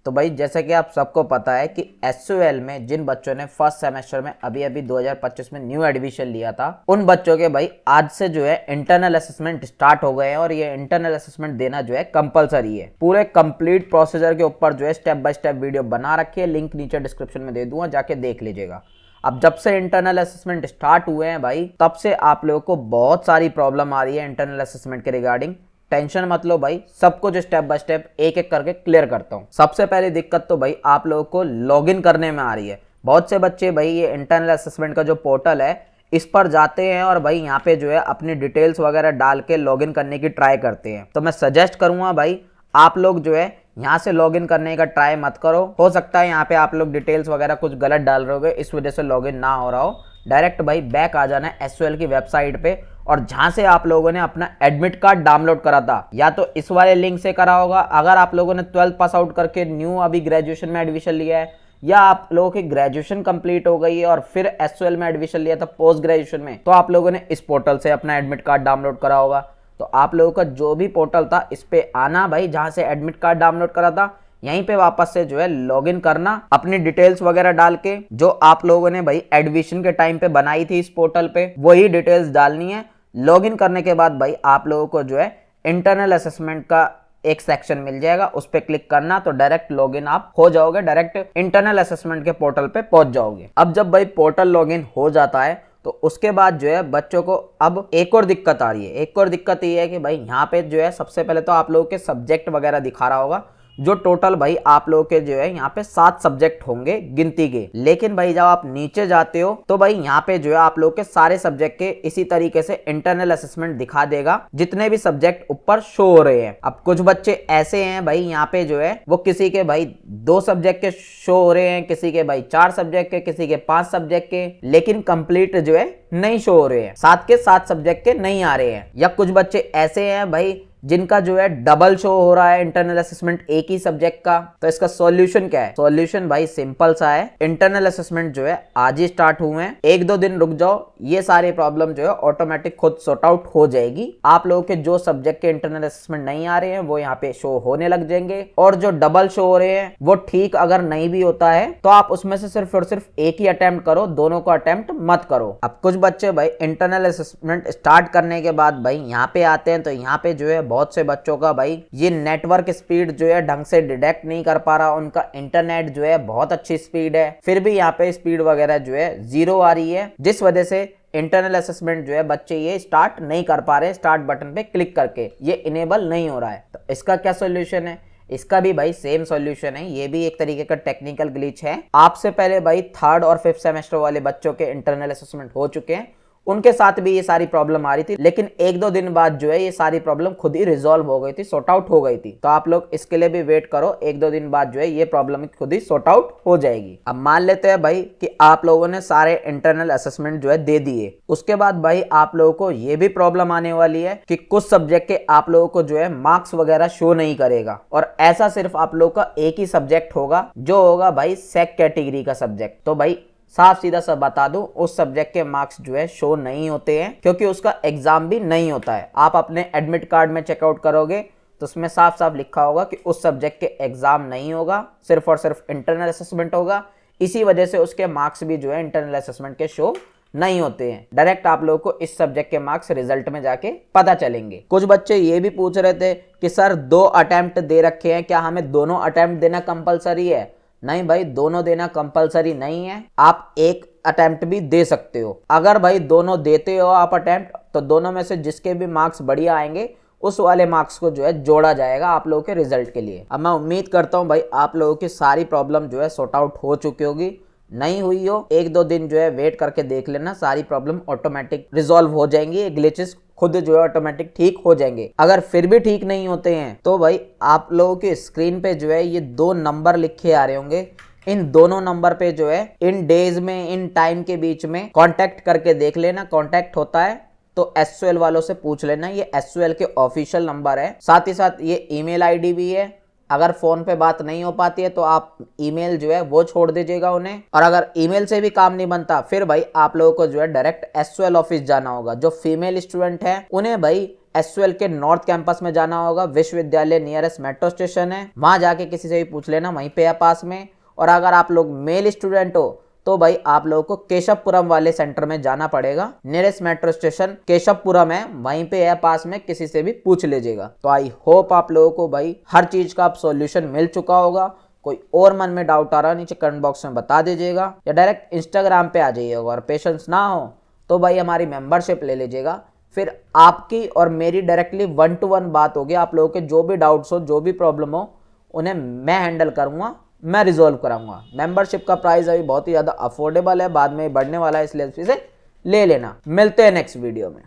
तो भाई जैसा कि आप सबको पता है कि एसओएल में जिन बच्चों ने फर्स्ट सेमेस्टर में अभी अभी 2025 में न्यू एडमिशन लिया था, उन बच्चों के भाई आज से जो है इंटरनल असेसमेंट स्टार्ट हो गए हैं और ये इंटरनल असेसमेंट देना जो है कंपलसरी है। पूरे कंप्लीट प्रोसीजर के ऊपर जो है स्टेप बाय स्टेप वीडियो बना रखी है, लिंक नीचे डिस्क्रिप्शन में दे दूंगा, जाके देख लीजिएगा। अब जब से इंटरनल असेसमेंट स्टार्ट हुए हैं भाई, तब से आप लोगों को बहुत सारी प्रॉब्लम आ रही है इंटरनल असेसमेंट के रिगार्डिंग। टेंशन मत लो भाई, सब कुछ स्टेप बाय स्टेप एक एक करके क्लियर करता हूँ। सबसे पहली दिक्कत तो भाई आप लोगों को लॉगिन करने में आ रही है। बहुत से बच्चे भाई ये इंटरनल असेसमेंट का जो पोर्टल है इस पर जाते हैं और भाई यहाँ पे जो है अपनी डिटेल्स वगैरह डाल के लॉगिन करने की ट्राई करते हैं। तो मैं सजेस्ट करूंगा भाई आप लोग जो है यहाँ से लॉगिन करने का ट्राई मत करो। हो सकता है यहाँ पे आप लोग डिटेल्स वगैरह कुछ गलत डाल रहे हो, इस वजह से लॉगिन ना हो रहा हो। डायरेक्ट भाई बैक आ जाना है एसओएल की वेबसाइट पे, और जहां से आप लोगों ने अपना एडमिट कार्ड डाउनलोड करा था, या तो इस वाले लिंक से करा होगा अगर आप लोगों ने 12th पास आउट करके न्यू अभी ग्रेजुएशन में एडमिशन लिया है, या आप लोगों की ग्रेजुएशन कंप्लीट हो गई है और फिर एसओएल में एडमिशन लिया था पोस्ट ग्रेजुएशन में, तो आप लोगों ने इस पोर्टल से अपना एडमिट कार्ड डाउनलोड करा होगा। तो आप लोगों का जो भी पोर्टल था इस पे आना भाई, जहां से एडमिट कार्ड डाउनलोड करा था यहीं पे वापस से जो है लॉगिन करना, अपनी डिटेल्स वगैरह डाल के जो आप लोगों ने भाई एडमिशन के टाइम पे बनाई थी इस पोर्टल पे वही डिटेल्स डालनी है। लॉगिन करने के बाद भाई आप लोगों को जो है इंटरनल असेसमेंट का एक सेक्शन मिल जाएगा, उस पर क्लिक करना तो डायरेक्ट लॉगिन आप हो जाओगे, डायरेक्ट इंटरनल असेसमेंट के पोर्टल पे पहुंच जाओगे। अब जब भाई पोर्टल लॉगिन हो जाता है तो उसके बाद जो है बच्चों को अब एक और दिक्कत आ रही है। एक और दिक्कत ये है कि भाई यहाँ पे जो है सबसे पहले तो आप लोगों के सब्जेक्ट वगैरह दिखा रहा होगा, जो टोटल भाई आप लोगों के जो है यहाँ पे 7 सब्जेक्ट होंगे गिनती के। लेकिन भाई जब आप नीचे जाते हो तो भाई यहाँ पे जो है आप लोगों के सारे सब्जेक्ट के इसी तरीके से इंटरनल असेसमेंट दिखा देगा, जितने भी सब्जेक्ट ऊपर शो हो रहे हैं। अब कुछ बच्चे ऐसे हैं भाई यहाँ पे जो है वो किसी के भाई 2 सब्जेक्ट के शो हो रहे हैं, किसी के भाई 4 सब्जेक्ट के, किसी के 5 सब्जेक्ट के, लेकिन कंप्लीट जो है नहीं शो हो रहे हैं, 7 के 7 सब्जेक्ट के नहीं आ रहे हैं। या कुछ बच्चे ऐसे हैं भाई जिनका जो है डबल शो हो रहा है इंटरनल असेसमेंट एक ही सब्जेक्ट का। तो इसका सॉल्यूशन क्या है? सॉल्यूशन भाई सिंपल सा है, इंटरनल असेसमेंट जो है आज ही स्टार्ट हुए हैं, 1-2 दिन रुक जाओ, ये सारी प्रॉब्लम जो है ऑटोमेटिक खुद सॉर्ट आउट हो जाएगी। आप लोगों के जो सब्जेक्ट के इंटरनल असेसमेंट नहीं आ रहे हैं वो यहाँ पे शो होने लग जाएंगे, और जो डबल शो हो रहे हैं वो ठीक अगर नहीं भी होता है तो आप उसमें से सिर्फ और सिर्फ एक ही अटेम्प्ट करो, दोनों को अटेम्प्ट मत करो। अब कुछ बच्चे भाई इंटरनल असेसमेंट स्टार्ट करने के बाद भाई यहाँ पे आते हैं तो यहाँ पे जो है बहुत से बच्चों का भाई ये नेटवर्क स्पीड जो है ढंग से डिटेक्ट नहीं कर पा रहा, उनका इंटरनेट जो है बहुत अच्छी स्पीड है, फिर भी यहाँ पे स्पीड वगैरह जो है 0 आ रही है, जिस वजह से इंटरनल असेसमेंट जो है बच्चे ये स्टार्ट नहीं कर पा रहे। स्टार्ट बटन पे क्लिक करके ये इनेबल नहीं हो रहा है। तो इसका क्या सोल्यूशन है? इसका भी भाई सेम सॉल्यूशन है, ये भी एक तरीके का टेक्निकल ग्लिच है। आपसे पहले भाई 3rd और 5th सेमेस्टर वाले बच्चों के इंटरनल असेसमेंट हो चुके हैं, उनके साथ भी ये सारी प्रॉब्लम आ रही थी, लेकिन 1-2 दिन बाद जो है ये सारी प्रॉब्लम खुद ही रिजॉल्व हो गई थी, सॉर्ट आउट हो गई थी। तो आप लोग इसके लिए भी वेट करो, 1-2 दिन बाद जो है ये प्रॉब्लम खुद ही सॉर्ट आउट हो जाएगी। अब मान लेते हैं भाई कि आप लोगों ने सारे इंटरनल असेसमेंट जो है दे दिए, उसके बाद भाई आप लोगों को ये भी प्रॉब्लम आने वाली है कि कुछ सब्जेक्ट के आप लोगों को जो है मार्क्स वगैरह शो नहीं करेगा, और ऐसा सिर्फ आप लोगों का एक ही सब्जेक्ट होगा जो होगा भाई सेक कैटेगरी का सब्जेक्ट। तो भाई साफ सीधा सा बता दूं, उस सब्जेक्ट के मार्क्स जो है शो नहीं होते हैं, क्योंकि उसका एग्जाम भी नहीं होता है। आप अपने एडमिट कार्ड में चेकआउट करोगे तो उसमें साफ साफ लिखा होगा कि उस सब्जेक्ट के एग्जाम नहीं होगा, सिर्फ और सिर्फ इंटरनल असेसमेंट होगा। इसी वजह से उसके मार्क्स भी जो है इंटरनल असेसमेंट के शो नहीं होते हैं। डायरेक्ट आप लोगों को इस सब्जेक्ट के मार्क्स रिजल्ट में जाके पता चलेंगे। कुछ बच्चे ये भी पूछ रहे थे कि सर 2 अटेम्प्ट दे रखे हैं, क्या हमें दोनों अटेम्प्ट देना कंपलसरी है? नहीं भाई, दोनों देना कंपलसरी नहीं है, आप एक अटेम्प्ट भी दे सकते हो। अगर भाई दोनों देते हो आप अटेम्प्ट, तो दोनों में से जिसके भी मार्क्स बढ़िया आएंगे उस वाले मार्क्स को जो है जोड़ा जाएगा आप लोगों के रिजल्ट के लिए। अब मैं उम्मीद करता हूँ भाई आप लोगों की सारी प्रॉब्लम जो है सॉर्ट आउट हो चुकी होगी। नहीं हुई हो 1-2 दिन जो है वेट करके देख लेना, सारी प्रॉब्लम ऑटोमेटिक रिजॉल्व हो जाएंगी, ग्लिचेस खुद जो है ऑटोमेटिक ठीक हो जाएंगे। अगर फिर भी ठीक नहीं होते हैं तो भाई आप लोगों के स्क्रीन पे जो है ये 2 नंबर लिखे आ रहे होंगे, इन दोनों नंबर पे जो है इन डेज में, इन टाइम के बीच में कांटेक्ट करके देख लेना। कांटेक्ट होता है तो एसओएल वालों से पूछ लेना, ये एसओएल के ऑफिशियल नंबर है। साथ ही साथ ये ईमेल आईडी भी है, अगर फोन पे बात नहीं हो पाती है तो आप ईमेल जो है वो छोड़ दीजिएगा उन्हें, और अगर ईमेल से भी काम नहीं बनता फिर भाई आप लोगों को जो है डायरेक्ट एसओएल ऑफिस जाना होगा। जो फीमेल स्टूडेंट है उन्हें भाई एसयूएल के नॉर्थ कैंपस में जाना होगा, विश्वविद्यालय नियरेस्ट मेट्रो स्टेशन है, वहां जाके किसी से भी पूछ लेना, वहीं पे है पास में। और अगर आप लोग मेल स्टूडेंट हो तो भाई आप लोगों को केशवपुरम वाले सेंटर में जाना पड़ेगा, नियरेस्ट मेट्रो स्टेशन केशवपुरम है, वहीं पे है पास में, किसी से भी पूछ लीजिएगा। तो आई होप आप लोगों को भाई हर चीज का अब सॉल्यूशन मिल चुका होगा। कोई और मन में डाउट आ रहा नीचे कमेंट बॉक्स में बता दीजिएगा, या डायरेक्ट इंस्टाग्राम पे आ जाइएगा। और पेशेंस ना हो तो भाई हमारी मेंबरशिप ले लीजिएगा, फिर आपकी और मेरी डायरेक्टली 1 to 1 बात होगी। आप लोगों के जो भी डाउट्स हो, जो भी प्रॉब्लम हो, उन्हें मैं हैंडल करूंगा, मैं रिजॉल्व कराऊंगा। मेंबरशिप का प्राइस अभी बहुत ही ज़्यादा अफोर्डेबल है, बाद में बढ़ने वाला है, इसलिए इसे ले लेना। मिलते हैं नेक्स्ट वीडियो में।